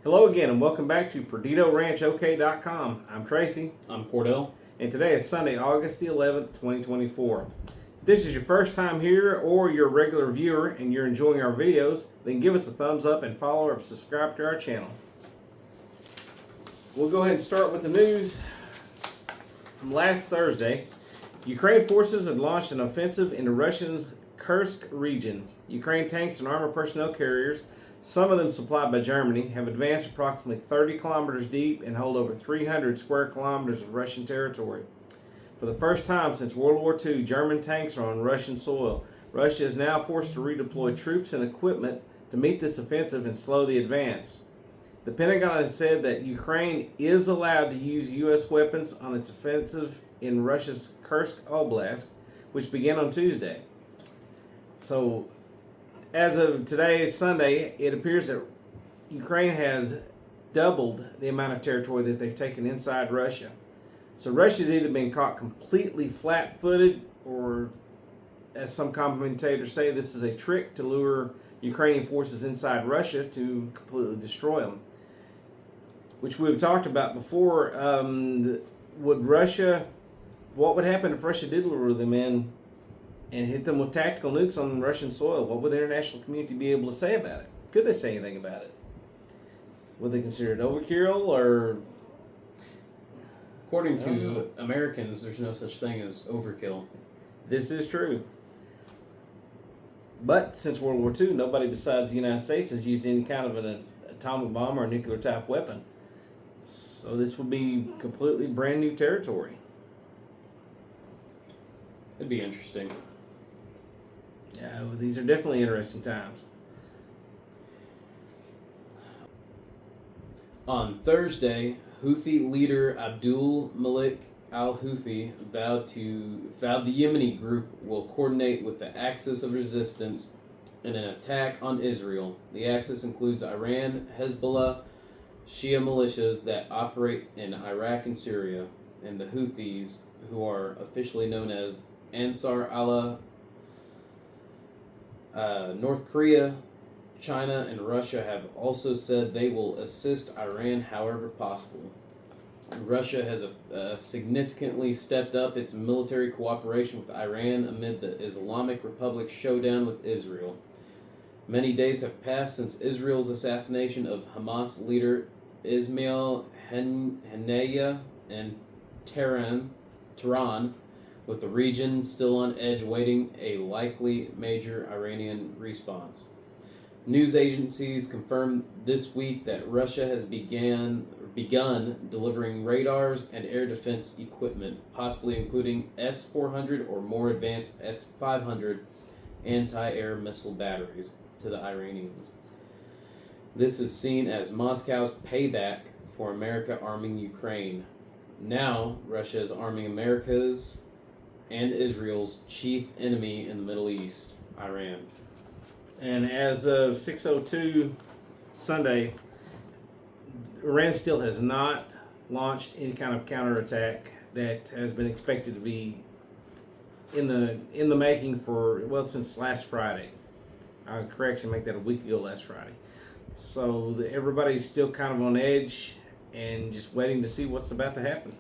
Hello again and welcome back to PerditoRanchOK.com. I'm Tracy. I'm Cordell. And today is Sunday, August the 11th, 2024. If this is your first time here or you're a regular viewer and you're enjoying our videos, then give us a thumbs up and follow or subscribe to our channel. We'll go ahead and start with the news from last Thursday. Ukraine forces had launched an offensive into Russia's Kursk region. Ukraine tanks and armored personnel carriers, some of them supplied by Germany, have advanced approximately 30 kilometers deep and hold over 300 square kilometers of Russian territory. For the first time since World War II, German tanks are on Russian soil. Russia is now forced to redeploy troops and equipment to meet this offensive and slow the advance. The Pentagon has said that Ukraine is allowed to use U.S. weapons on its offensive in Russia's Kursk Oblast, which began on Tuesday. So, as of today, Sunday, it appears that Ukraine has doubled the amount of territory that they've taken inside Russia. So Russia's either been caught completely flat-footed, or as some commentators say, this is a trick to lure Ukrainian forces inside Russia to completely destroy them. Which we've talked about before. What would happen if Russia did lure them in and hit them with tactical nukes on Russian soil? What would the international community be able to say about it? Could they say anything about it? Would they consider it overkill, or? According to Americans, there's no such thing as overkill. This is true. But since World War II, nobody besides the United States has used any kind of an atomic bomb or a nuclear type weapon. So this would be completely brand new territory. It'd be interesting. Yeah, well, these are definitely interesting times. On Thursday, Houthi leader Abdul Malik al-Houthi vowed the Yemeni group will coordinate with the Axis of Resistance in an attack on Israel. The Axis includes Iran, Hezbollah, Shia militias that operate in Iraq and Syria, and the Houthis, who are officially known as Ansar Allah. North Korea, China, and Russia have also said they will assist Iran however possible. Russia has significantly stepped up its military cooperation with Iran amid the Islamic Republic showdown with Israel. Many days have passed since Israel's assassination of Hamas leader Ismail Haniyeh in Tehran, with the region still on edge awaiting a likely major Iranian response. News agencies confirmed this week that Russia has begun delivering radars and air defense equipment, possibly including S-400 or more advanced S-500 anti-air missile batteries, to the Iranians. This is seen as Moscow's payback for America arming Ukraine. Now, Russia is arming America's and Israel's chief enemy in the Middle East, Iran. And as of 6:02 Sunday, Iran still has not launched any kind of counterattack that has been expected to be in the making since last Friday. I'll make that a week ago last Friday. So everybody's still kind of on edge and just waiting to see what's about to happen.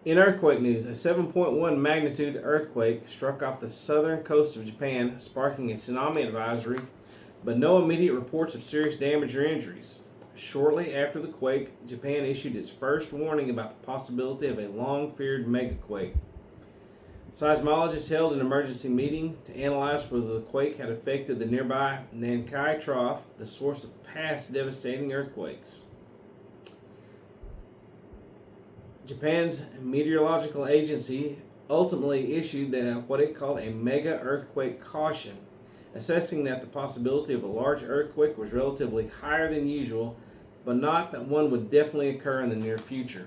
In earthquake news, a 7.1 magnitude earthquake struck off the southern coast of Japan, sparking a tsunami advisory, but no immediate reports of serious damage or injuries. Shortly after the quake, Japan issued its first warning about the possibility of a long-feared megaquake. Seismologists held an emergency meeting to analyze whether the quake had affected the nearby Nankai Trough, the source of past devastating earthquakes. Japan's meteorological agency ultimately issued what it called a mega earthquake caution, assessing that the possibility of a large earthquake was relatively higher than usual, but not that one would definitely occur in the near future.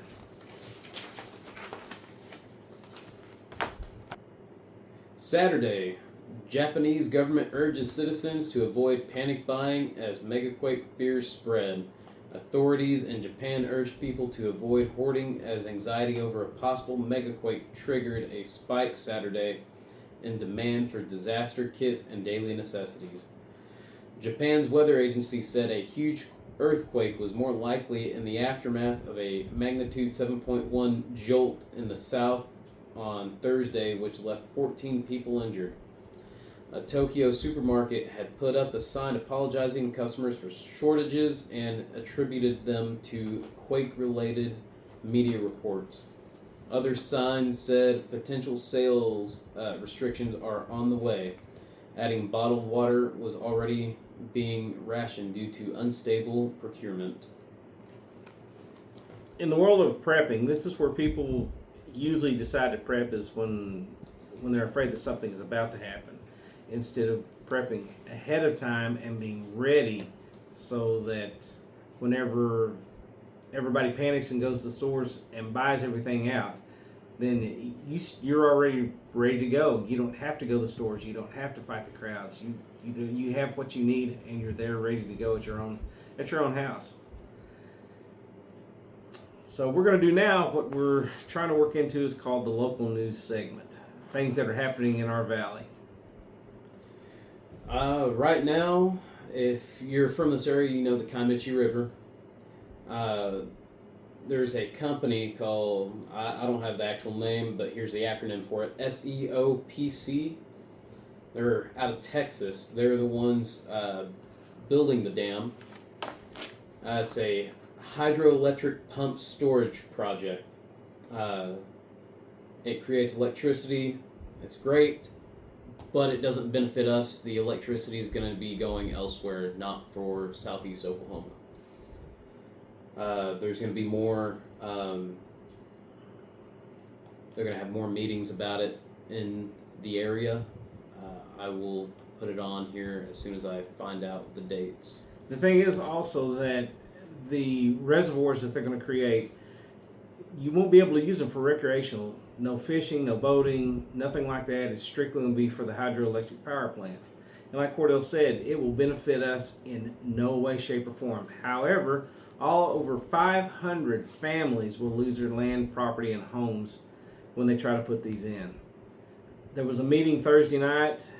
Saturday, Japanese government urges citizens to avoid panic buying as megaquake fears spread. Authorities in Japan urged people to avoid hoarding as anxiety over a possible megaquake triggered a spike Saturday in demand for disaster kits and daily necessities. Japan's weather agency said a huge earthquake was more likely in the aftermath of a magnitude 7.1 jolt in the south on Thursday, which left 14 people injured. A Tokyo supermarket had put up a sign apologizing to customers for shortages and attributed them to quake-related media reports. Other signs said potential sales restrictions are on the way, adding bottled water was already being rationed due to unstable procurement. In the world of prepping, this is where people usually decide to prep is when they're afraid that something is about to happen, instead of prepping ahead of time and being ready so that whenever everybody panics and goes to the stores and buys everything out, then you're already ready to go. You don't have to go to the stores. You don't have to fight the crowds. You have what you need, and you're there ready to go at your own house. So we're going to do now what we're trying to work into is called the local news segment. Things that are happening in our valley. Right now, if you're from this area, you know the Kiamichi River. There's a company called, I don't have the actual name, but here's the acronym for it, SEOPC. They're out of Texas. They're the ones building the dam. It's a hydroelectric pump storage project. It creates electricity. It's great, but it doesn't benefit us. The electricity is going to be going elsewhere, not for southeast Oklahoma. There's going to be more, they're going to have more meetings about it in the area. I will put it on here as soon as I find out the dates. The thing is also that the reservoirs that they're going to create, you won't be able to use them for recreational. No fishing, no boating, nothing like that. It's strictly going to be for the hydroelectric power plants. And like Cordell said, it will benefit us in no way, shape, or form. However, all over 500 families will lose their land, property, and homes when they try to put these in. There was a meeting Thursday night.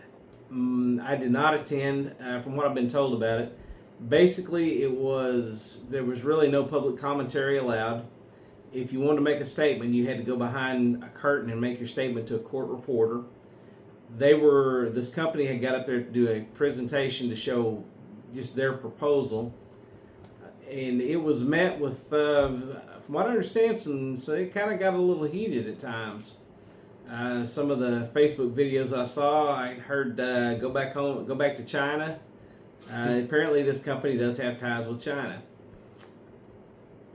I did not attend. From what I've been told about it, basically there was really no public commentary allowed. If you wanted to make a statement, you had to go behind a curtain and make your statement to a court reporter. This company had got up there to do a presentation to show just their proposal. And it was met with, from what I understand, so it kind of got a little heated at times. Some of the Facebook videos I saw, I heard go back to China. Apparently this company does have ties with China.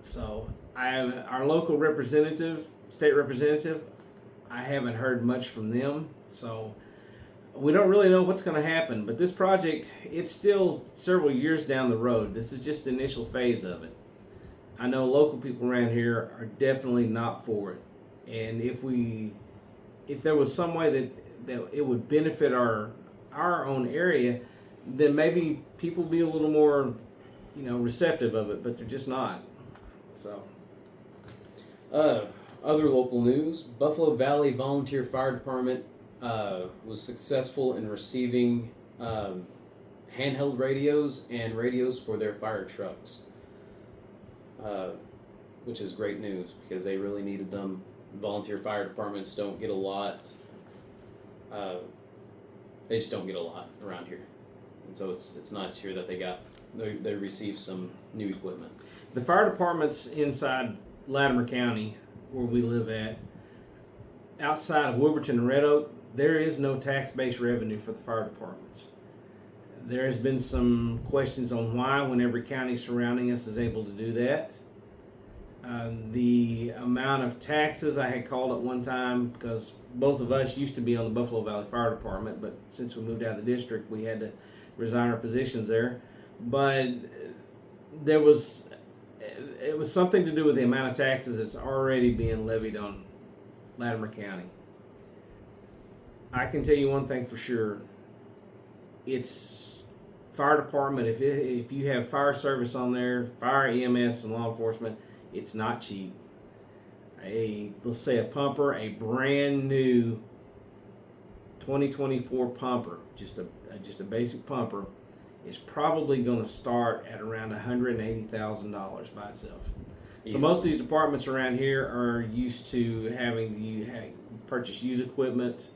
So our local state representative, I haven't heard much from them. So we don't really know what's going to happen, but this project, it's still several years down the road. This is just the initial phase of it. I know local people around here are definitely not for it. And if there was some way that it would benefit our own area, then maybe people would be a little more, receptive of it, but they're just not. So. Other local news, Buffalo Valley Volunteer Fire Department was successful in receiving handheld radios and radios for their fire trucks, which is great news because they really needed them. Volunteer fire departments don't get a lot. They just don't get a lot around here, and so it's nice to hear that they received some new equipment. The fire departments inside Latimer County, where we live at, outside of Wolverton and Red Oak, there is no tax-based revenue for the fire departments. There has been some questions on why, when every county surrounding us is able to do that. The amount of taxes, I had called at one time because both of us used to be on the Buffalo Valley Fire Department, but since we moved out of the district, we had to resign our positions there. But it was something to do with the amount of taxes that's already being levied on Latimer County. I can tell you one thing for sure. It's fire department. If you have fire service on there, fire, EMS, and law enforcement, it's not cheap. Let's say a pumper, a brand new 2024 pumper, just a basic pumper, is probably going to start at around $180,000 by itself. So Easy. most of these departments around here are used to having purchase used equipment.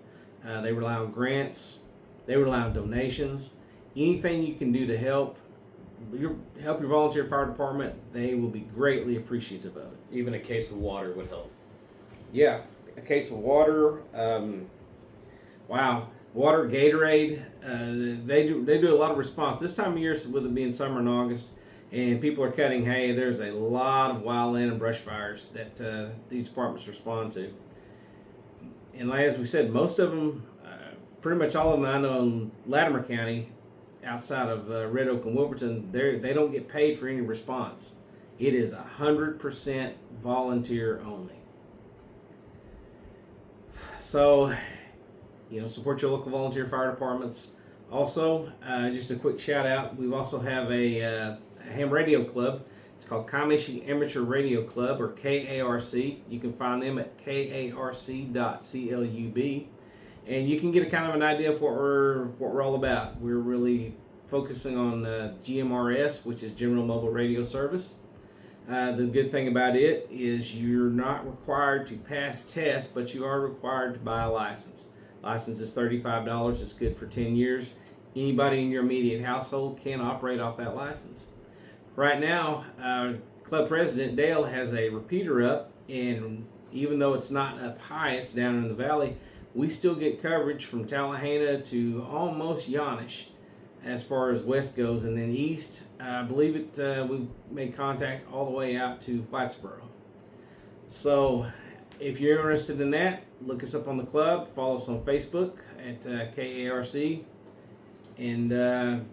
They rely on grants. They rely on donations. Anything you can do to help your volunteer fire department, they will be greatly appreciative of it. Even a case of water would help. Yeah, a case of water. Wow, water, Gatorade. They do a lot of response this time of year, with it being summer in August, and people are cutting hay. There's a lot of wildland and brush fires that these departments respond to. And as we said, most of them, pretty much all of them I know in Latimer County, outside of Red Oak and Wilburton, they don't get paid for any response. It is 100% volunteer only. So, support your local volunteer fire departments. Also, just a quick shout out, we also have a ham radio club. It's called Comanche Amateur Radio Club, or KARC. You can find them at karc.club. And you can get a kind of an idea of what we're all about. We're really focusing on GMRS, which is General Mobile Radio Service. The good thing about it is you're not required to pass tests, but you are required to buy a license. License is $35. It's good for 10 years. Anybody in your immediate household can operate off that license. Right now, Club President Dale has a repeater up, and even though it's not up high, it's down in the valley, we still get coverage from Tallahena to almost Yanish as far as west goes, and then east, I believe we've made contact all the way out to Whitesboro. So if you're interested in that, look us up on the club, follow us on Facebook at KARC, and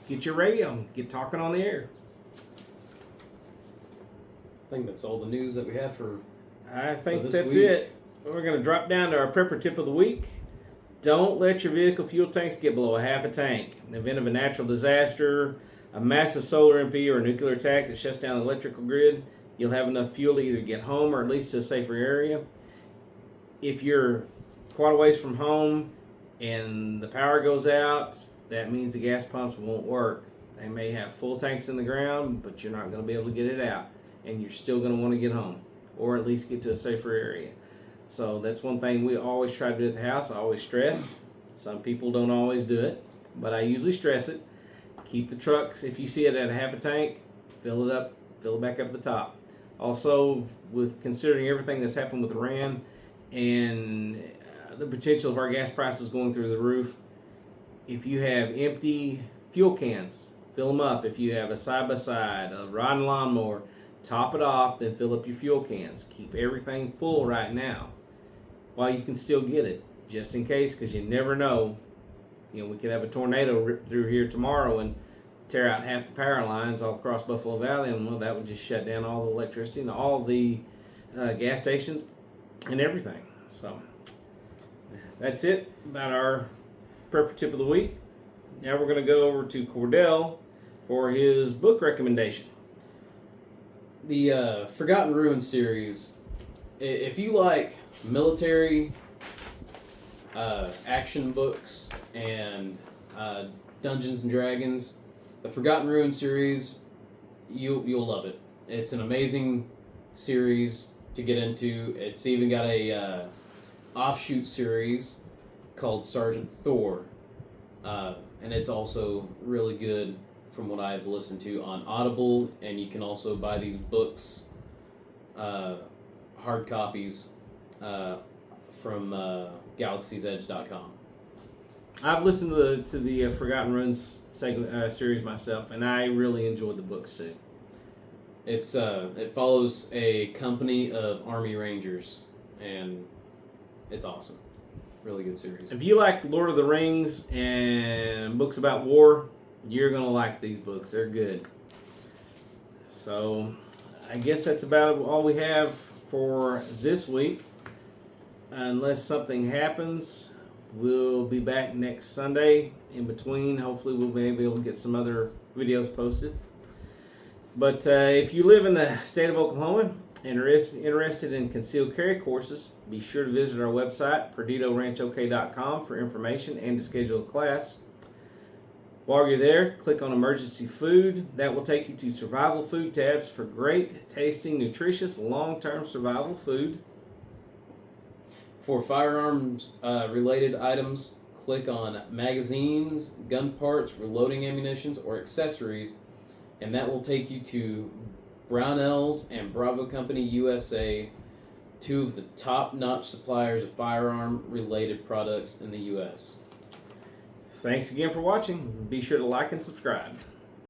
get your radio, get talking on the air. I think that's all the news that we have for I think this that's week. it. We're going to drop down to our prepper tip of the week. Don't let your vehicle fuel tanks get below a half a tank. In the event of a natural disaster, a massive solar MP, or a nuclear attack that shuts down the electrical grid, you'll have enough fuel to either get home or at least to a safer area. If you're quite a ways from home and the power goes out, that means the gas pumps won't work. They may have full tanks in the ground, but you're not going to be able to get it out, and you're still going to want to get home or at least get to a safer area. So that's one thing we always try to do at the house. I always stress. Some people don't always do it, but I usually stress it. Keep the trucks, if you see it at a half a tank, fill it up, fill it back up at the top. Also, with considering everything that's happened with Iran and the potential of our gas prices going through the roof, if you have empty fuel cans, fill them up. If you have a side-by-side, a riding lawnmower, top it off, then fill up your fuel cans. Keep everything full right now while you can still get it, just in case, because you never know. We could have a tornado rip through here tomorrow and tear out half the power lines all across Buffalo Valley, and that would just shut down all the electricity and all the gas stations and everything. So that's it about our prepper tip of the week. Now we're going to go over to Cordell for his book recommendation. The Forgotten Ruins series. If you like military action books and Dungeons and Dragons, the Forgotten Ruins series, you'll love it. It's an amazing series to get into. It's even got a offshoot series called Sergeant Thor, and it's also really good from what I've listened to on Audible, and you can also buy these books, hard copies, from Galaxy'sEdge.com. I've listened to the Forgotten Ruins series myself, and I really enjoyed the books too. It follows a company of Army Rangers, and it's awesome. Really good series. If you like Lord of the Rings and books about war, you're going to like these books. They're good. So I guess that's about all we have for this week. Unless something happens, we'll be back next Sunday. In between, hopefully we'll be able to get some other videos posted. But if you live in the state of Oklahoma and are interested in concealed carry courses, be sure to visit our website, PerditoRanchOK.com, for information and to schedule a class. While you're there, click on Emergency Food. That will take you to Survival Food tabs for great tasting, nutritious, long-term survival food. For firearms related items, click on Magazines, Gun Parts, Reloading Ammunitions, or Accessories, and that will take you to Brownells and Bravo Company USA, two of the top-notch suppliers of firearm-related products in the U.S. Thanks again for watching. Be sure to like and subscribe.